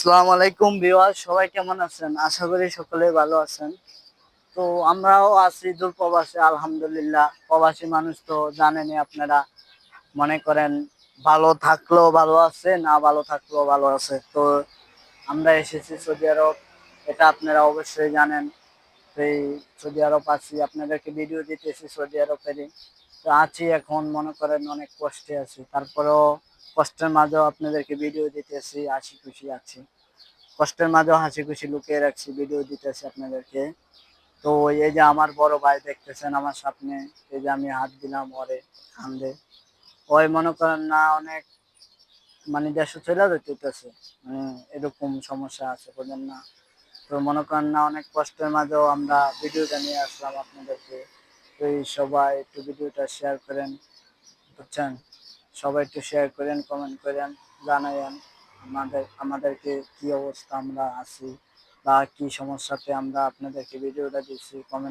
আসসালামু আলাইকুম ভিউয়ার, সবাই কেমন আছেন? আশা করি সকলে ভালো আছেন। তো আমরাও আছি দূর প্রবাসে, আলহামদুলিল্লাহ। প্রবাসী মানুষ তো জানেনই আপনারা, মনে করেন ভালো থাকলেও ভালো আছে, না ভালো থাকলেও ভালো আছে। তো আমরা এসেছি সৌদি আরব, এটা আপনারা অবশ্যই জানেন। এই সৌদি আরব আছি, আপনাদেরকে ভিডিও দিতেছি সৌদি আরবেরই। তো আছি এখন, মনে করেন অনেক কষ্টে আছি, তারপরেও কষ্টের মাঝেও আপনাদেরকে ভিডিও দিতেছি, হাসি খুশি আছি। কষ্টের মাঝেও হাসি খুশি লুকিয়ে রাখছি, ভিডিও দিতেছি আপনাদেরকে। তো এই যে আমার বড় ভাই দেখতেছেন আমার সামনে, এই যে আমি হাত দিলাম ওরে কান্দে। ওই মনে করেন না অনেক, মানে দেশে চলে যেতেছে, মানে এরকম সমস্যা আছে বুঝলেন না। তো মনে করেন না অনেক কষ্টের মাঝেও আমরা ভিডিওটা নিয়ে আসলাম আপনাদেরকে। তো এই সবাই একটু ভিডিওটা শেয়ার করেন, বুঝছেন? সবাই একটু শেয়ার করেন, কমেন্ট করেন, জানাইন আমাদেরকে কি অবস্থা আমরা আছি বা কি সমস্যাতে আমরা আপনাদেরকে ভিডিওটা দিচ্ছি, কমেন্ট